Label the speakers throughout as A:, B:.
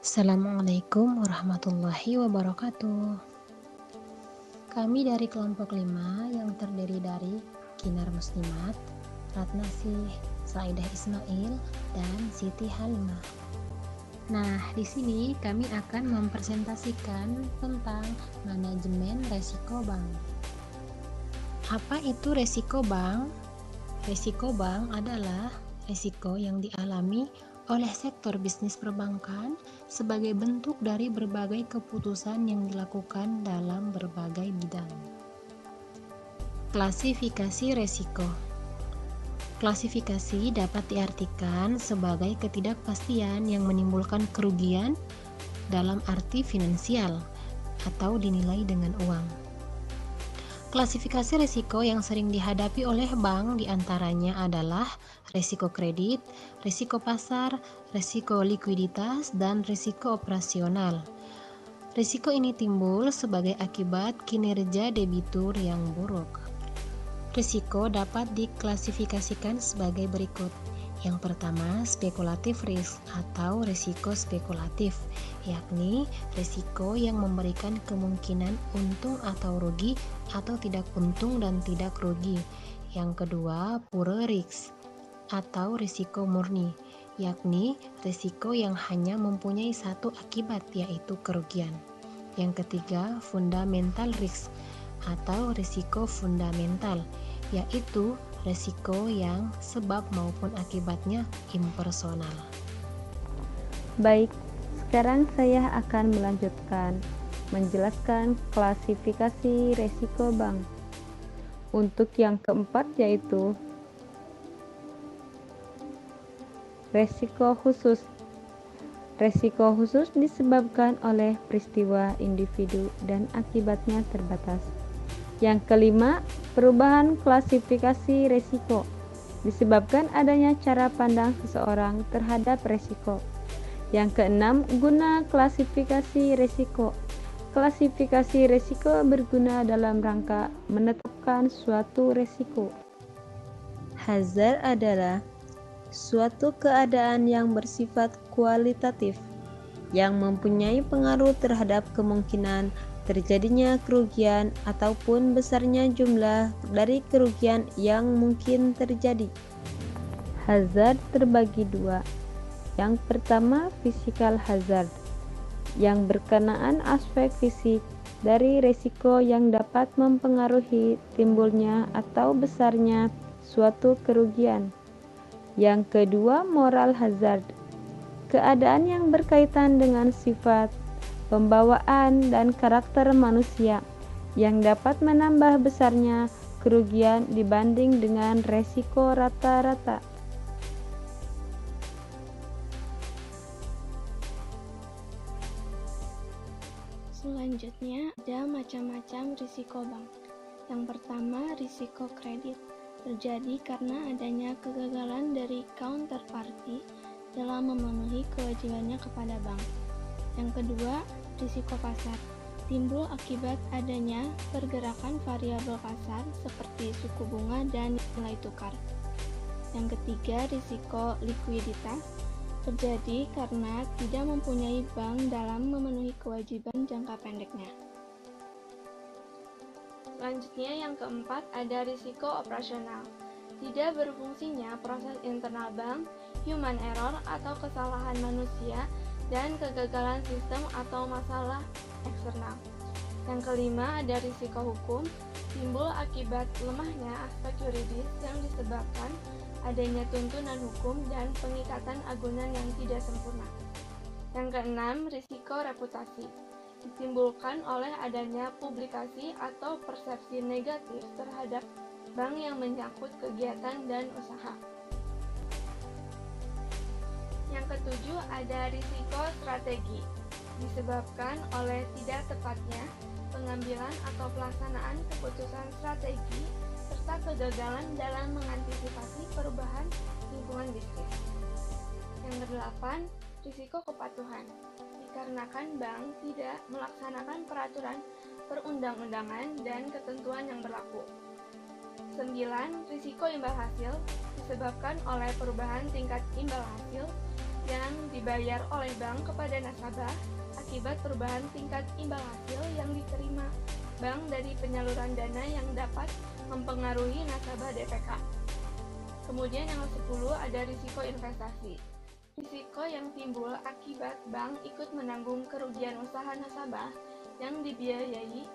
A: Assalamualaikum warahmatullahi wabarakatuh. Kami dari kelompok 5 yang terdiri dari Kinar Muslimat, Ratnasih, Saidah Ismail, dan Siti Halimah. Nah, di sini kami akan mempresentasikan tentang manajemen resiko bank. Apa itu resiko bank? Resiko bank adalah resiko yang dialami oleh sektor bisnis perbankan sebagai bentuk dari berbagai keputusan yang dilakukan dalam berbagai bidang. Klasifikasi resiko. Klasifikasi dapat diartikan sebagai ketidakpastian yang menimbulkan kerugian dalam arti finansial atau dinilai dengan uang. Klasifikasi risiko yang sering dihadapi oleh bank diantaranya adalah risiko kredit, risiko pasar, risiko likuiditas, dan risiko operasional. Risiko ini timbul sebagai akibat kinerja debitur yang buruk. Risiko dapat diklasifikasikan sebagai berikut. Yang pertama, spekulatif risk atau risiko spekulatif, yakni risiko yang memberikan kemungkinan untung atau rugi atau tidak untung dan tidak rugi. Yang kedua, pure risk atau risiko murni, yakni risiko yang hanya mempunyai satu akibat, yaitu kerugian. Yang ketiga, fundamental risk atau risiko fundamental, yaitu risiko yang sebab maupun akibatnya impersonal.
B: Baik, sekarang saya akan melanjutkan menjelaskan klasifikasi risiko bank. Untuk yang keempat yaitu risiko khusus. Risiko khusus disebabkan oleh peristiwa individu dan akibatnya terbatas. Yang kelima, perubahan klasifikasi risiko disebabkan adanya cara pandang seseorang terhadap risiko. Yang keenam, guna klasifikasi risiko. Klasifikasi risiko berguna dalam rangka menetapkan suatu risiko. Hazard adalah suatu keadaan yang bersifat kualitatif yang mempunyai pengaruh terhadap kemungkinan terjadinya kerugian ataupun besarnya jumlah dari kerugian yang mungkin terjadi. Hazard terbagi dua. Yang pertama, physical hazard, yang berkenaan aspek fisik dari risiko yang dapat mempengaruhi timbulnya atau besarnya suatu kerugian. Yang kedua, moral hazard, keadaan yang berkaitan dengan sifat, pembawaan, dan karakter manusia yang dapat menambah besarnya kerugian dibanding dengan resiko rata-rata.
C: Selanjutnya ada macam-macam risiko bank. Yang pertama, risiko kredit terjadi karena adanya kegagalan dari counterparty dalam memenuhi kewajibannya kepada bank. Yang kedua, risiko pasar timbul akibat adanya pergerakan variabel pasar seperti suku bunga dan nilai tukar. Yang ketiga, risiko likuiditas terjadi karena tidak mempunyai bank dalam memenuhi kewajiban jangka pendeknya. Selanjutnya yang keempat ada risiko operasional. Tidak berfungsinya proses internal bank, human error atau kesalahan manusia, dan kegagalan sistem atau masalah eksternal. Yang kelima ada risiko hukum, timbul akibat lemahnya aspek yuridis yang disebabkan adanya tuntunan hukum dan pengikatan agunan yang tidak sempurna. Yang keenam, risiko reputasi ditimbulkan oleh adanya publikasi atau persepsi negatif terhadap bank yang menyangkut kegiatan dan usaha. Yang ketujuh ada risiko strategi, disebabkan oleh tidak tepatnya pengambilan atau pelaksanaan keputusan strategi serta kegagalan dalam mengantisipasi perubahan lingkungan bisnis. Yang kedelapan, risiko kepatuhan, dikarenakan bank tidak melaksanakan peraturan perundang-undangan dan ketentuan yang berlaku. 9. Risiko imbal hasil disebabkan oleh perubahan tingkat imbal hasil yang dibayar oleh bank kepada nasabah akibat perubahan tingkat imbal hasil yang diterima bank dari penyaluran dana yang dapat mempengaruhi nasabah DPK. Kemudian yang ke-10 ada risiko investasi. Risiko yang timbul akibat bank ikut menanggung kerugian usaha nasabah yang dibiayai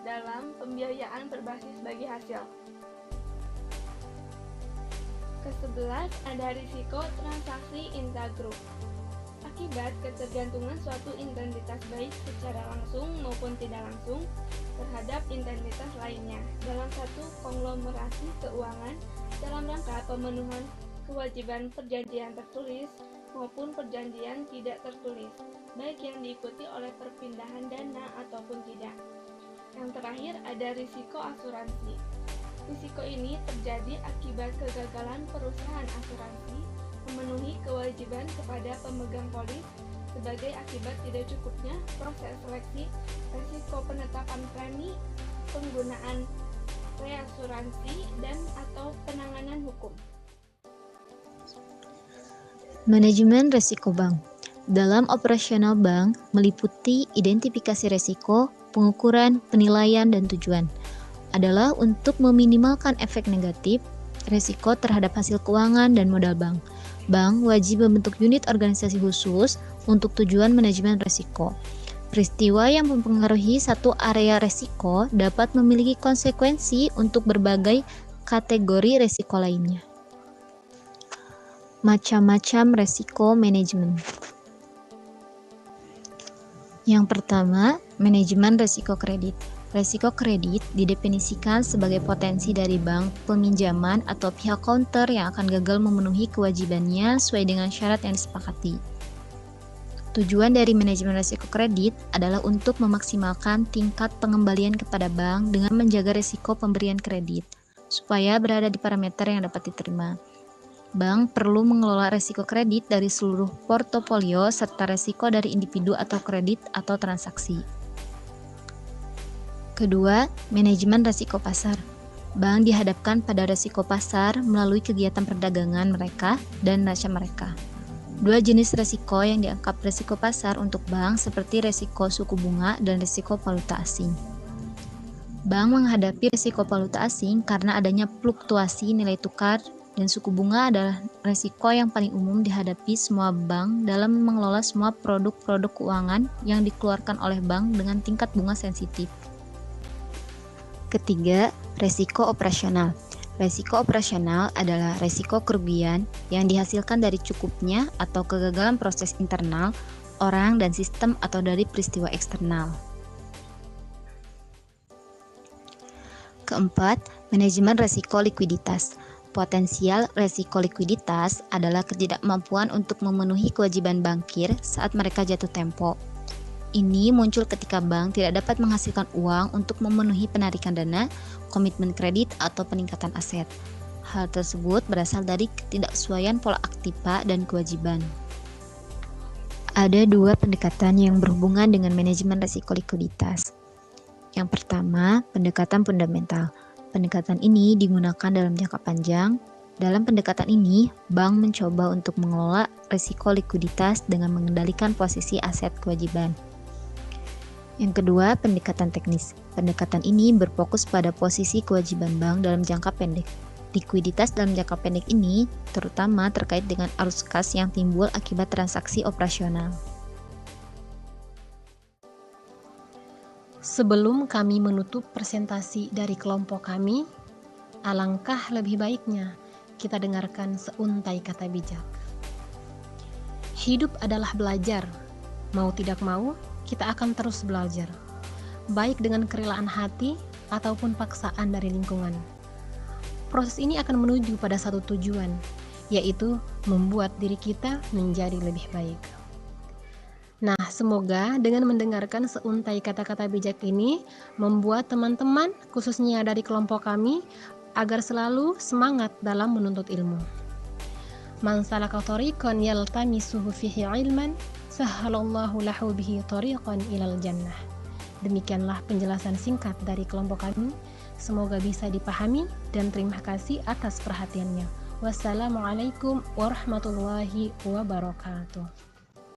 C: dalam pembiayaan berbasis bagi hasil. Ke-11 ada risiko transaksi intragrup. Akibat ketergantungan suatu entitas baik secara langsung maupun tidak langsung terhadap entitas lainnya dalam satu konglomerasi keuangan dalam rangka pemenuhan kewajiban perjanjian tertulis maupun perjanjian tidak tertulis, baik yang diikuti oleh perpindahan dana ataupun tidak. Yang terakhir ada risiko asuransi. Risiko ini terjadi akibat kegagalan perusahaan asuransi memenuhi kewajiban kepada pemegang polis sebagai akibat tidak cukupnya proses seleksi risiko penetapan premi, penggunaan reasuransi, dan atau penanganan hukum.
D: Manajemen risiko bank. Dalam operasional bank meliputi identifikasi risiko, pengukuran, penilaian, dan tujuan. Adalah untuk meminimalkan efek negatif risiko terhadap hasil keuangan dan modal bank. Bank wajib membentuk unit organisasi khusus untuk tujuan manajemen risiko. Peristiwa yang mempengaruhi satu area risiko dapat memiliki konsekuensi untuk berbagai kategori risiko lainnya. Macam-macam risiko manajemen. Yang pertama, manajemen risiko kredit. Risiko kredit didefinisikan sebagai potensi dari bank peminjaman atau pihak counter yang akan gagal memenuhi kewajibannya sesuai dengan syarat yang disepakati. Tujuan dari manajemen risiko kredit adalah untuk memaksimalkan tingkat pengembalian kepada bank dengan menjaga risiko pemberian kredit, supaya berada di parameter yang dapat diterima. Bank perlu mengelola risiko kredit dari seluruh portofolio serta risiko dari individu atau kredit atau transaksi. Kedua, manajemen risiko pasar. Bank dihadapkan pada risiko pasar melalui kegiatan perdagangan mereka dan neraca mereka. Dua jenis risiko yang dianggap risiko pasar untuk bank seperti risiko suku bunga dan risiko valuta asing. Bank menghadapi risiko valuta asing karena adanya fluktuasi nilai tukar dan suku bunga adalah risiko yang paling umum dihadapi semua bank dalam mengelola semua produk-produk keuangan yang dikeluarkan oleh bank dengan tingkat bunga sensitif. Ketiga, risiko operasional. Risiko operasional adalah risiko kerugian yang dihasilkan dari cukupnya atau kegagalan proses internal, orang, dan sistem atau dari peristiwa eksternal. Keempat, manajemen risiko likuiditas. Potensial risiko likuiditas adalah ketidakmampuan untuk memenuhi kewajiban bankir saat mereka jatuh tempo. Ini muncul ketika bank tidak dapat menghasilkan uang untuk memenuhi penarikan dana, komitmen kredit, atau peningkatan aset. Hal tersebut berasal dari ketidaksesuaian pola aktiva dan kewajiban. Ada dua pendekatan yang berhubungan dengan manajemen risiko likuiditas. Yang pertama, pendekatan fundamental. Pendekatan ini digunakan dalam jangka panjang. Dalam pendekatan ini, bank mencoba untuk mengelola risiko likuiditas dengan mengendalikan posisi aset kewajiban. Yang kedua, pendekatan teknis. Pendekatan ini berfokus pada posisi kewajiban bank dalam jangka pendek. Likuiditas dalam jangka pendek ini terutama terkait dengan arus kas yang timbul akibat transaksi operasional.
A: Sebelum kami menutup presentasi dari kelompok kami, alangkah lebih baiknya kita dengarkan seuntai kata bijak. Hidup adalah belajar. Mau tidak mau, kita akan terus belajar, baik dengan kerelaan hati ataupun paksaan dari lingkungan. Proses ini akan menuju pada satu tujuan, yaitu membuat diri kita menjadi lebih baik. Nah, semoga dengan mendengarkan seuntai kata-kata bijak ini, membuat teman-teman, khususnya dari kelompok kami, agar selalu semangat dalam menuntut ilmu. Man salaka thariqan yaltamisuhu fihi ilman, sahhalallahu lahu bihi thariqan ilal jannah. Demikianlah penjelasan singkat dari kelompok kami. Semoga bisa dipahami dan terima kasih atas perhatiannya. Wassalamualaikum warahmatullahi wabarakatuh.